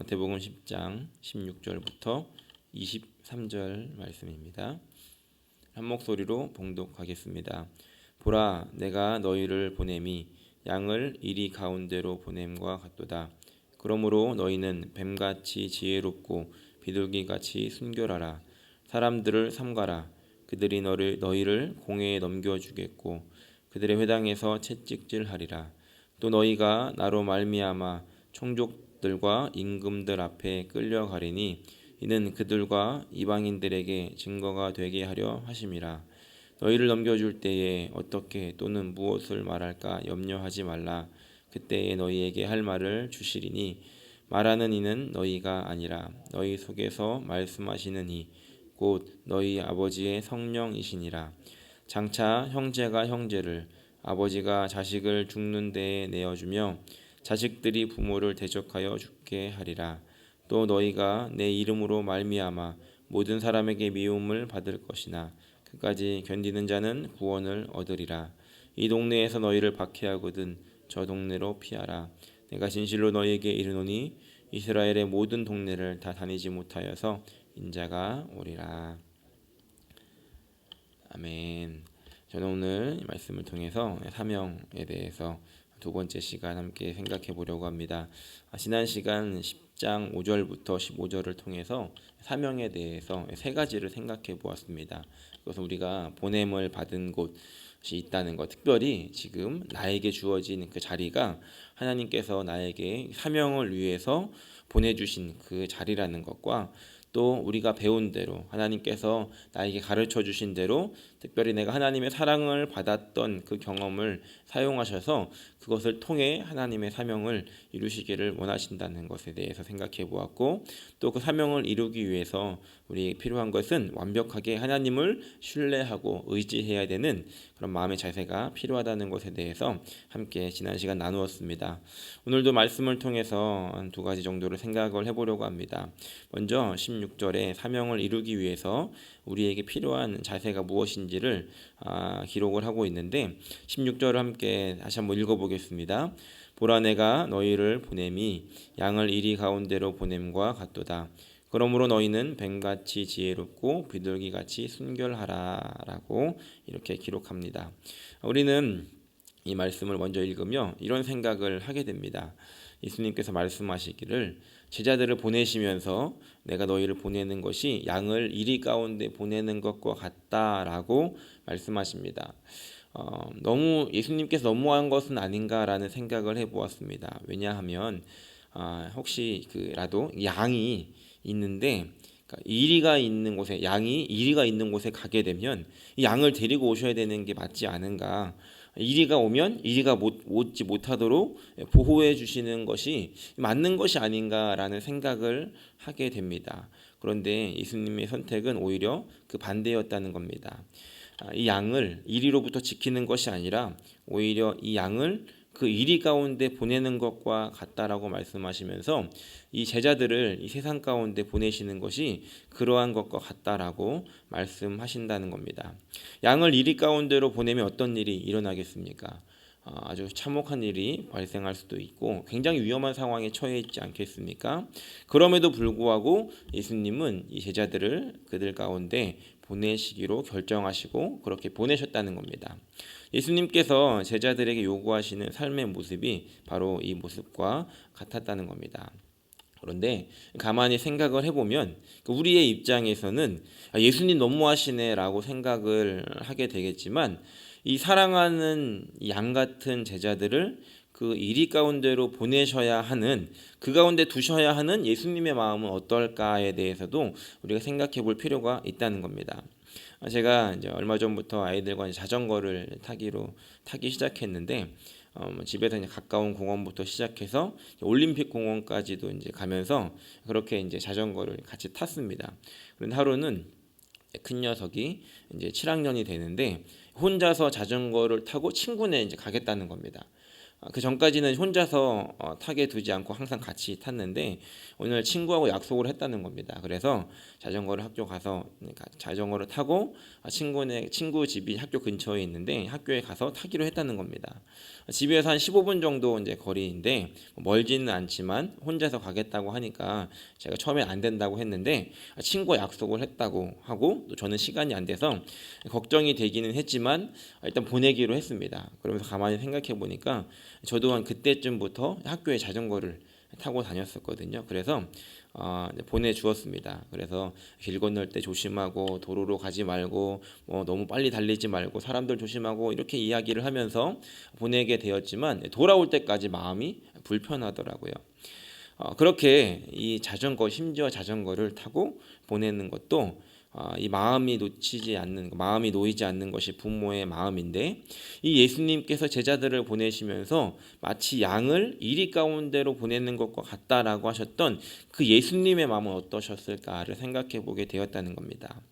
마태복음 10장 16절부터 23절 말씀입니다. 한 목소리로 봉독하겠습니다. 보라, 내가 너희를 보냄이 양을 이리 가운데로 보냄과 같도다. 그러므로 너희는 뱀같이 지혜롭고 비둘기같이 순결하라. 사람들을 삼가라. 그들이 너희를 공회에 넘겨주겠고 그들의 회당에서 채찍질하리라. 또 너희가 나로 말미암아 총족들과 임금들 앞에 끌려가리니 이는 그들과 이방인들에게 증거가 되게 하려 하심이라. 너희를 넘겨줄 때에 어떻게 또는 무엇을 말할까 염려하지 말라. 그때에 너희에게 할 말을 주시리니 말하는 이는 너희가 아니라 너희 속에서 말씀하시는 이 곧 너희 아버지의 성령이시니라. 장차 형제가 형제를 아버지가 자식을 죽는 데에 내어주며 자식들이 부모를 대적하여 죽게 하리라. 또 너희가 내 이름으로 말미암아 모든 사람에게 미움을 받을 것이나 그까지 견디는 자는 구원을 얻으리라. 이 동네에서 너희를 박해하거든 저 동네로 피하라. 내가 진실로 너희에게 이르노니 이스라엘의 모든 동네를 다 다니지 못하여서 인자가 오리라. 아멘. 저는 오늘 이 말씀을 통해서 사명에 대해서 두 번째 시간 함께 생각해 보려고 합니다. 지난 시간 10장 5절부터 15절을 통해서 사명에 대해서 세 가지를 생각해 보았습니다. 그래서 우리가 보냄을 받은 곳이 있다는 것, 특별히 지금 나에게 주어진 그 자리가 하나님께서 나에게 사명을 위해서 보내주신 그 자리라는 것과 또 우리가 배운 대로 하나님께서 나에게 가르쳐 주신 대로 특별히 내가 하나님의 사랑을 받았던 그 경험을 사용하셔서 그것을 통해 하나님의 사명을 이루시기를 원하신다는 것에 대해서 생각해 보았고, 또 그 사명을 이루기 위해서 우리에게 필요한 것은 완벽하게 하나님을 신뢰하고 의지해야 되는 그런 마음의 자세가 필요하다는 것에 대해서 함께 지난 시간 나누었습니다. 오늘도 말씀을 통해서 한 두 가지 정도를 생각을 해보려고 합니다. 먼저 16절에 사명을 이루기 위해서 우리에게 필요한 자세가 무엇인지를 기록을 하고 있는데 16절을 함께 다시 한번 읽어보겠습니다. 보라, 내가 너희를 보냄이 양을 이리 가운데로 보냄과 같도다. 그러므로 너희는 뱀같이 지혜롭고 비둘기같이 순결하라 라고 이렇게 기록합니다. 우리는 이 말씀을 먼저 읽으며 이런 생각을 하게 됩니다. 예수님께서 말씀하시기를 제자들을 보내시면서 내가 너희를 보내는 것이 양을 이리 가운데 보내는 것과 같다라고 말씀하십니다. 너무 예수님께서 너무한 것은 아닌가라는 생각을 해보았습니다. 왜냐하면 혹시라도 양이 있는데 이리가 있는 곳에 양이 이리가 있는 곳에 가게 되면 이 양을 데리고 오셔야 되는 게 맞지 않은가? 이리가 오면 이리가 오지 못하도록 보호해 주시는 것이 맞는 것이 아닌가라는 생각을 하게 됩니다. 그런데 예수님의 선택은 오히려 그 반대였다는 겁니다. 이 양을 이리로부터 지키는 것이 아니라 오히려 이 양을 그 이리 가운데 보내는 것과 같다라고 말씀하시면서 이 제자들을 이 세상 가운데 보내시는 것이 그러한 것과 같다라고 말씀하신다는 겁니다. 양을 이리 가운데로 보내면 어떤 일이 일어나겠습니까? 아주 참혹한 일이 발생할 수도 있고 굉장히 위험한 상황에 처해 있지 않겠습니까? 그럼에도 불구하고 예수님은 이 제자들을 그들 가운데 보내시기로 결정하시고 그렇게 보내셨다는 겁니다. 예수님께서 제자들에게 요구하시는 삶의 모습이 바로 이 모습과 같았다는 겁니다. 그런데 가만히 생각을 해보면 우리의 입장에서는 예수님 너무하시네 라고 생각을 하게 되겠지만 이 사랑하는 양 같은 제자들을 그 이리 가운데로 보내셔야 하는, 그 가운데 두셔야 하는 예수님의 마음은 어떨까에 대해서도 우리가 생각해 볼 필요가 있다는 겁니다. 제가 이제 얼마 전부터 아이들과 이제 자전거를 타기 시작했는데 집에서 이제 가까운 공원부터 시작해서 올림픽 공원까지도 이제 가면서 그렇게 이제 자전거를 같이 탔습니다. 그런데 하루는 큰 녀석이 이제 7학년이 되는데 혼자서 자전거를 타고 친구네 이제 가겠다는 겁니다. 그 전까지는 혼자서 타게 두지 않고 항상 같이 탔는데 오늘 친구하고 약속을 했다는 겁니다. 그래서 자전거를 학교 가서 자전거를 타고 친구 집이 학교 근처에 있는데 학교에 가서 타기로 했다는 겁니다. 집에서 한 15분 정도 이제 거리인데 멀지는 않지만 혼자서 가겠다고 하니까 제가 처음에 안 된다고 했는데 친구와 약속을 했다고 하고 또 저는 시간이 안 돼서 걱정이 되기는 했지만 일단 보내기로 했습니다. 그러면서 가만히 생각해 보니까 저도 한 그때쯤부터 학교에 자전거를 타고 다녔었거든요. 그래서 보내주었습니다. 그래서 길 건널 때 조심하고 도로로 가지 말고 너무 빨리 달리지 말고 사람들 조심하고 이렇게 이야기를 하면서 보내게 되었지만 돌아올 때까지 마음이 불편하더라고요. 그렇게 이 심지어 자전거를 타고 보내는 것도 이 마음이 놓이지 않는 것이 부모의 마음인데 이 예수님께서 제자들을 보내시면서 마치 양을 이리 가운데로 보내는 것과 같다라고 하셨던 그 예수님의 마음은 어떠셨을까를 생각해 보게 되었다는 겁니다.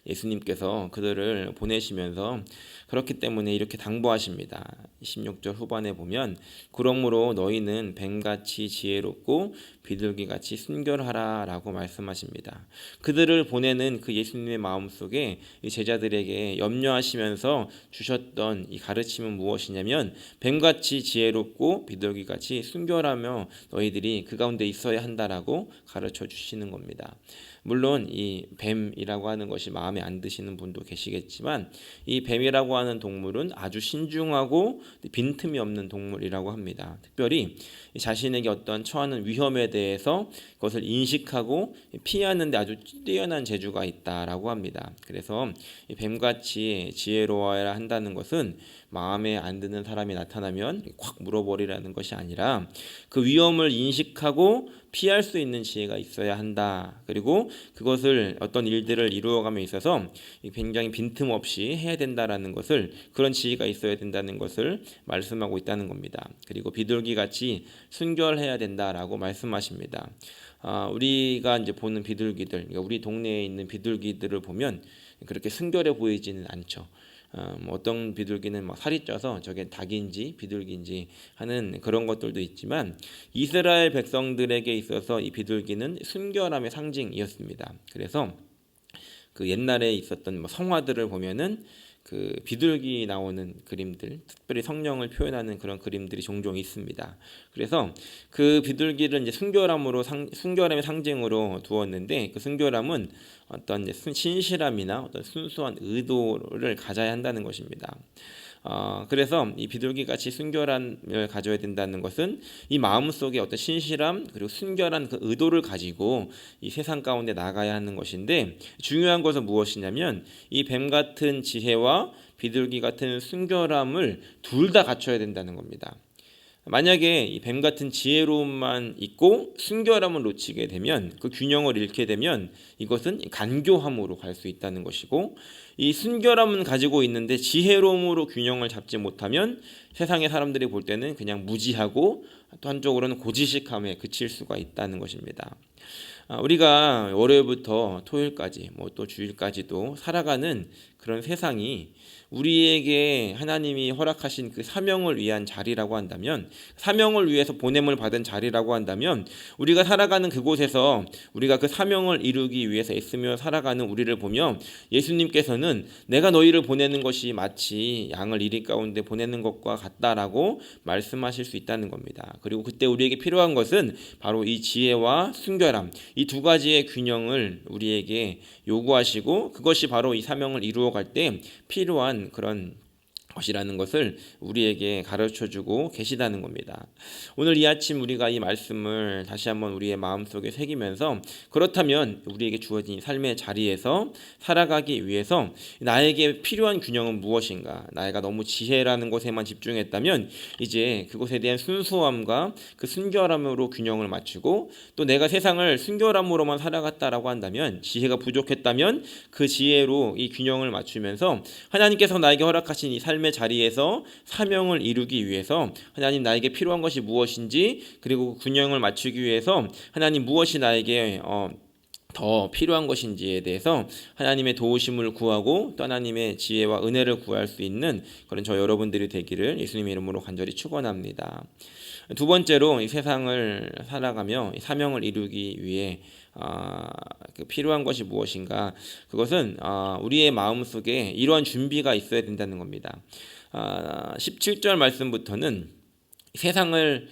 예수님께서 그들을 보내시면서 그렇기 때문에 이렇게 당부하십니다. 16절 후반에 보면 그러므로 너희는 뱀같이 지혜롭고 비둘기같이 순결하라 라고 말씀하십니다. 그들을 보내는 그 예수님의 마음속에 이 제자들에게 염려하시면서 주셨던 이 가르침은 무엇이냐면 뱀같이 지혜롭고 비둘기같이 순결하며 너희들이 그 가운데 있어야 한다라고 가르쳐 주시는 겁니다. 물론 이 뱀이라고 하는 것이 마음에 안 드시는 분도 계시겠지만 이 뱀이라고 하는 동물은 아주 신중하고 빈틈이 없는 동물이라고 합니다. 특별히 자신에게 어떤 처하는 위험에 대해서 그것을 인식하고 피하는 데 아주 뛰어난 재주가 있다라고 합니다. 그래서 이 뱀같이 지혜로워야 한다는 것은 마음에 안 드는 사람이 나타나면 콱 물어버리라는 것이 아니라 그 위험을 인식하고 피할 수 있는 지혜가 있어야 한다. 그리고 그것을 어떤 일들을 이루어감에 있어서 굉장히 빈틈없이 해야 된다라는 것을 그런 지혜가 있어야 된다는 것을 말씀하고 있다는 겁니다. 그리고 비둘기같이 순결해야 된다라고 말씀하십니다. 우리가 이제 보는 비둘기들, 그러니까 우리 동네에 있는 비둘기들을 보면 그렇게 순결해 보이지는 않죠. 어떤 비둘기는 막 살이 쪄서 저게 닭인지 비둘기인지 하는 그런 것들도 있지만 이스라엘 백성들에게 있어서 이 비둘기는 순결함의 상징이었습니다. 그래서 그 옛날에 있었던 성화들을 보면은 그 비둘기 나오는 그림들, 특별히 성령을 표현하는 그런 그림들이 종종 있습니다. 그래서 그 비둘기를 이제 순결함의 상징으로 두었는데 그 순결함은 어떤 신실함이나 어떤 순수한 의도를 가져야 한다는 것입니다. 그래서 이 비둘기같이 순결함을 가져야 된다는 것은 이 마음속에 어떤 신실함 그리고 순결한 그 의도를 가지고 이 세상 가운데 나가야 하는 것인데 중요한 것은 무엇이냐면 이 뱀 같은 지혜와 비둘기 같은 순결함을 둘 다 갖춰야 된다는 겁니다. 만약에 이 뱀 같은 지혜로움만 있고 순결함을 놓치게 되면 그 균형을 잃게 되면 이것은 간교함으로 갈 수 있다는 것이고 이 순결함은 가지고 있는데 지혜로움으로 균형을 잡지 못하면 세상의 사람들이 볼 때는 그냥 무지하고 또 한쪽으로는 고지식함에 그칠 수가 있다는 것입니다. 우리가 월요일부터 토요일까지 또 주일까지도 살아가는 그런 세상이 우리에게 하나님이 허락하신 그 사명을 위한 자리라고 한다면 사명을 위해서 보냄을 받은 자리라고 한다면 우리가 살아가는 그곳에서 우리가 그 사명을 이루기 위해서 애쓰며 살아가는 우리를 보며 예수님께서는 내가 너희를 보내는 것이 마치 양을 이리 가운데 보내는 것과 같다라고 말씀하실 수 있다는 겁니다. 그리고 그때 우리에게 필요한 것은 바로 이 지혜와 순결함 이 두 가지의 균형을 우리에게 요구하시고 그것이 바로 이 사명을 이루어갈 때 필요한 그런 것이라는 것을 우리에게 가르쳐주고 계시다는 겁니다. 오늘 이 아침 우리가 이 말씀을 다시 한번 우리의 마음속에 새기면서 그렇다면 우리에게 주어진 삶의 자리에서 살아가기 위해서 나에게 필요한 균형은 무엇인가? 나이가 너무 지혜라는 것에만 집중했다면 이제 그것에 대한 순수함과 그 순결함으로 균형을 맞추고 또 내가 세상을 순결함으로만 살아갔다라고 한다면 지혜가 부족했다면 그 지혜로 이 균형을 맞추면서 하나님께서 나에게 허락하신 이 삶의 자리에서 사명을 이루기 위해서 하나님 나에게 필요한 것이 무엇인지 그리고 균형을 맞추기 위해서 하나님 무엇이 나에게 더 필요한 것인지에 대해서 하나님의 도우심을 구하고 또 하나님의 지혜와 은혜를 구할 수 있는 그런 저 여러분들이 되기를 예수님의 이름으로 간절히 축원합니다. 두 번째로 이 세상을 살아가며 사명을 이루기 위해 필요한 것이 무엇인가? 그것은 우리의 마음속에 이러한 준비가 있어야 된다는 겁니다. 17절 말씀부터는 세상을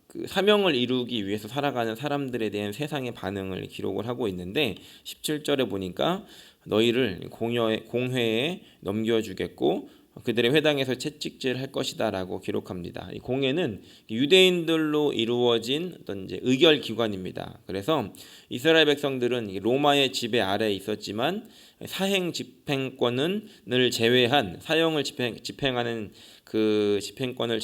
그 사명을 이루기 위해서 살아가는 사람들에 대한 세상의 반응을 기록을 하고 있는데 17절에 보니까 너희를 공회에 넘겨주겠고 그들의 회당에서 채찍질할 것이다라고 기록합니다. 이 공회는 유대인들로 이루어진 어떤 이제 의결 기관입니다. 그래서 이스라엘 백성들은 로마의 지배 아래에 있었지만 사행 집행권을 제외한 사형을 집행하는 그 집행권을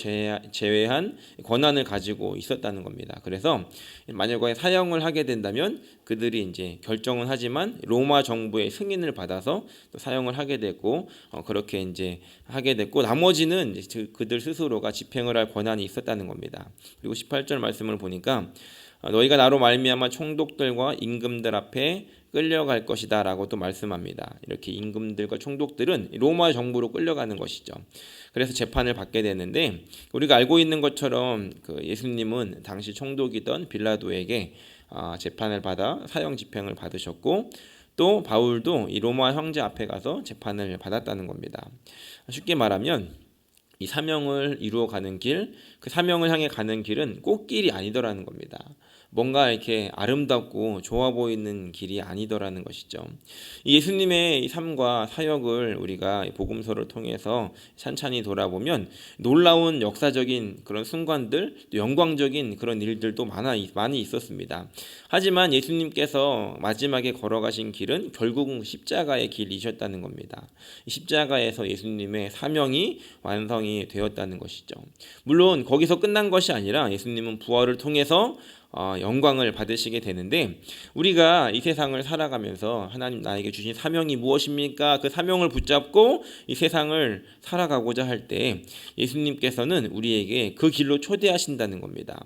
제외한 권한을 가지고 있었다는 겁니다. 그래서 만약에 사형을 하게 된다면 그들이 이제 결정은 하지만 로마 정부의 승인을 받아서 또 사형을 하게 됐고 그렇게 이제 하게 됐고 나머지는 이제 그들 스스로가 집행을 할 권한이 있었다는 겁니다. 그리고 18절 말씀을 보니까 너희가 나로 말미암아 총독들과 임금들 앞에 끌려갈 것이다 라고 또 말씀합니다. 이렇게 임금들과 총독들은 로마 정부로 끌려가는 것이죠. 그래서 재판을 받게 되는데 우리가 알고 있는 것처럼 그 예수님은 당시 총독이던 빌라도에게 재판을 받아 사형 집행을 받으셨고 또 바울도 이 로마 형제 앞에 가서 재판을 받았다는 겁니다. 쉽게 말하면 이 사명을 이루어가는 길, 그 사명을 향해 가는 길은 꽃길이 아니더라는 겁니다. 뭔가 이렇게 아름답고 좋아 보이는 길이 아니더라는 것이죠. 예수님의 삶과 사역을 우리가 복음서를 통해서 찬찬히 돌아보면 놀라운 역사적인 그런 순간들, 또 영광적인 그런 일들도 많이 있었습니다. 하지만 예수님께서 마지막에 걸어가신 길은 결국은 십자가의 길이셨다는 겁니다. 십자가에서 예수님의 사명이 완성이 되었다는 것이죠. 물론 거기서 끝난 것이 아니라 예수님은 부활을 통해서 영광을 받으시게 되는데 우리가 이 세상을 살아가면서 하나님 나에게 주신 사명이 무엇입니까? 그 사명을 붙잡고 이 세상을 살아가고자 할 때 예수님께서는 우리에게 그 길로 초대하신다는 겁니다.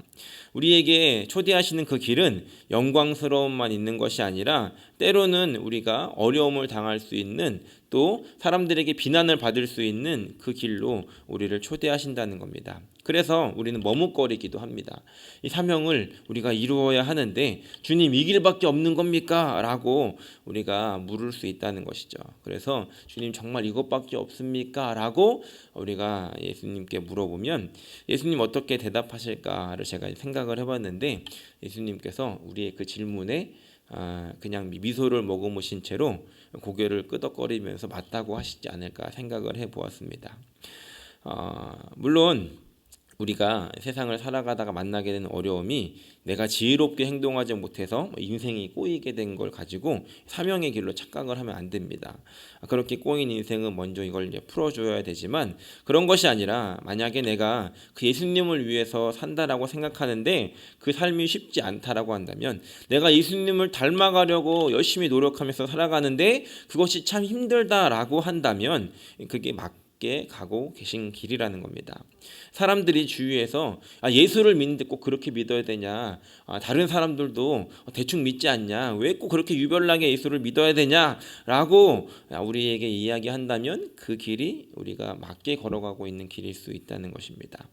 우리에게 초대하시는 그 길은 영광스러움만 있는 것이 아니라 때로는 우리가 어려움을 당할 수 있는 또 사람들에게 비난을 받을 수 있는 그 길로 우리를 초대하신다는 겁니다. 그래서 우리는 머뭇거리기도 합니다. 이 사명을 우리가 이루어야 하는데 주님 이 길밖에 없는 겁니까? 라고 우리가 물을 수 있다는 것이죠. 그래서 주님 정말 이것밖에 없습니까? 라고 우리가 예수님께 물어보면 예수님 어떻게 대답하실까를 제가 생각을 해봤는데 예수님께서 우리의 그 질문에 그냥 미소를 머금으신 채로 고개를 끄덕거리면서 맞다고 하시지 않을까 생각을 해보았습니다. 물론 우리가 세상을 살아가다가 만나게 되는 어려움이 내가 지혜롭게 행동하지 못해서 인생이 꼬이게 된 걸 가지고 사명의 길로 착각을 하면 안 됩니다. 그렇게 꼬인 인생은 먼저 이걸 이제 풀어줘야 되지만 그런 것이 아니라 만약에 내가 그 예수님을 위해서 산다라고 생각하는데 그 삶이 쉽지 않다라고 한다면 내가 예수님을 닮아가려고 열심히 노력하면서 살아가는데 그것이 참 힘들다라고 한다면 그게 맞게 가고 계신 길이라는 겁니다. 사람들이 주위에서 예수를 믿는데 꼭 그렇게 믿어야 되냐, 다른 사람들도 대충 믿지 않냐, 왜 꼭 그렇게 유별나게 예수를 믿어야 되냐라고 우리에게 이야기한다면 그 길이 우리가 맞게 걸어가고 있는 길일 수 있다는 것입니다.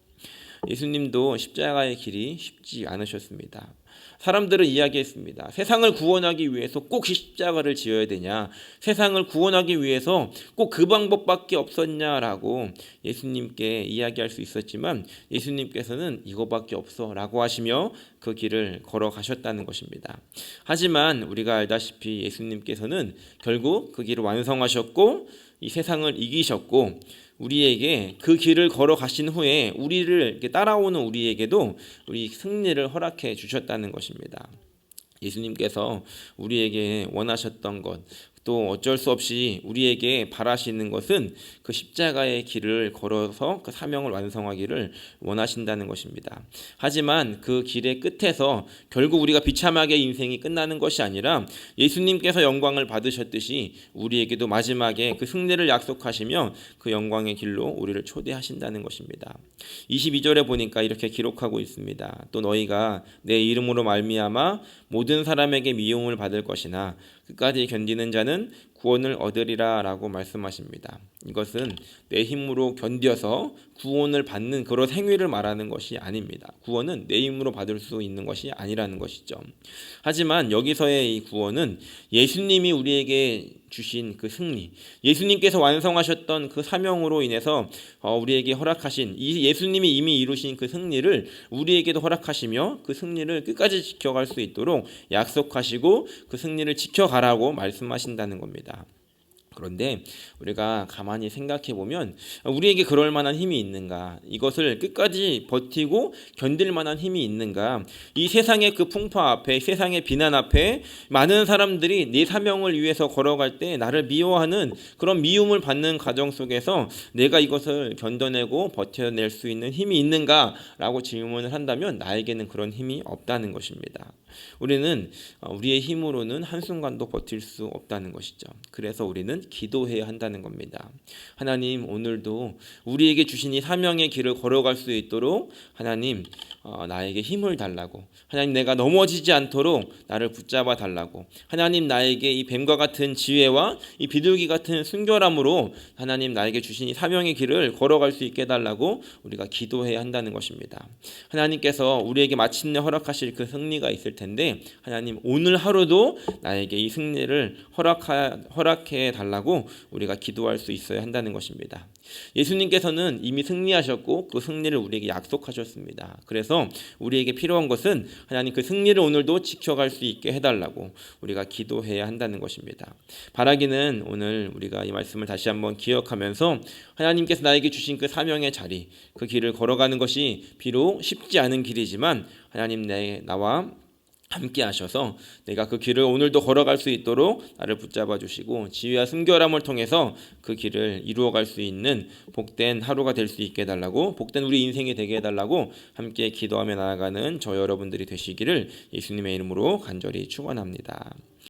예수님도 십자가의 길이 쉽지 않으셨습니다. 사람들은 이야기했습니다. 세상을 구원하기 위해서 꼭 십자가를 지어야 되냐, 세상을 구원하기 위해서 꼭 그 방법밖에 없었냐라고 예수님께 이야기할 수 있었지만 예수님께서는 이거밖에 없어 라고 하시며 그 길을 걸어가셨다는 것입니다. 하지만 우리가 알다시피 예수님께서는 결국 그 길을 완성하셨고 이 세상을 이기셨고 우리에게 그 길을 걸어가신 후에 우리를 이렇게 따라오는 우리에게도 우리 승리를 허락해 주셨다는 것입니다. 예수님께서 우리에게 원하셨던 것, 또 어쩔 수 없이 우리에게 바라시는 것은 그 십자가의 길을 걸어서 그 사명을 완성하기를 원하신다는 것입니다. 하지만 그 길의 끝에서 결국 우리가 비참하게 인생이 끝나는 것이 아니라 예수님께서 영광을 받으셨듯이 우리에게도 마지막에 그 승리를 약속하시며 그 영광의 길로 우리를 초대하신다는 것입니다. 22절에 보니까 이렇게 기록하고 있습니다. 또 너희가 내 이름으로 말미암아 모든 사람에게 미움을 받을 것이나 끝까지 견디는 자는 구원을 얻으리라 라고 말씀하십니다. 이것은 내 힘으로 견뎌서 구원을 받는 그런 행위를 말하는 것이 아닙니다. 구원은 내 힘으로 받을 수 있는 것이 아니라는 것이죠. 하지만 여기서의 이 구원은 예수님이 우리에게 주신 그 승리, 예수님께서 완성하셨던 그 사명으로 인해서 우리에게 허락하신 이 예수님이 이미 이루신 그 승리를 우리에게도 허락하시며 그 승리를 끝까지 지켜갈 수 있도록 약속하시고 그 승리를 지켜가라고 말씀하신다는 겁니다. 그런데 우리가 가만히 생각해 보면 우리에게 그럴 만한 힘이 있는가? 이것을 끝까지 버티고 견딜 만한 힘이 있는가? 이 세상의 그 풍파 앞에, 세상의 비난 앞에 많은 사람들이 내 사명을 위해서 걸어갈 때 나를 미워하는 그런 미움을 받는 과정 속에서 내가 이것을 견뎌내고 버텨낼 수 있는 힘이 있는가라고 질문을 한다면 나에게는 그런 힘이 없다는 것입니다. 우리는 우리의 힘으로는 한순간도 버틸 수 없다는 것이죠. 그래서 우리는 기도해야 한다는 겁니다. 하나님, 오늘도 우리에게 주신 이 사명의 길을 걸어갈 수 있도록 하나님 나에게 힘을 달라고, 하나님 내가 넘어지지 않도록 나를 붙잡아 달라고, 하나님 나에게 이 뱀과 같은 지혜와 이 비둘기 같은 순결함으로 하나님 나에게 주신 이 사명의 길을 걸어갈 수 있게 해달라고 우리가 기도해야 한다는 것입니다. 하나님께서 우리에게 마침내 허락하실 그 승리가 있을 텐데 하나님 오늘 하루도 나에게 이 승리를 허락해 달라고 우리가 기도할 수 있어야 한다는 것입니다. 예수님께서는 이미 승리하셨고 그 승리를 우리에게 약속하셨습니다. 그래서 우리에게 필요한 것은 하나님 그 승리를 오늘도 지켜갈 수 있게 해달라고 우리가 기도해야 한다는 것입니다. 바라기는 오늘 우리가 이 말씀을 다시 한번 기억하면서 하나님께서 나에게 주신 그 사명의 자리, 그 길을 걸어가는 것이 비록 쉽지 않은 길이지만 하나님 나와 함께 하셔서 내가 그 길을 오늘도 걸어갈 수 있도록 나를 붙잡아 주시고 지혜와 순결함을 통해서 그 길을 이루어갈 수 있는 복된 하루가 될 수 있게 해달라고, 복된 우리 인생이 되게 해달라고 함께 기도하며 나아가는 저 여러분들이 되시기를 예수님의 이름으로 간절히 축원합니다.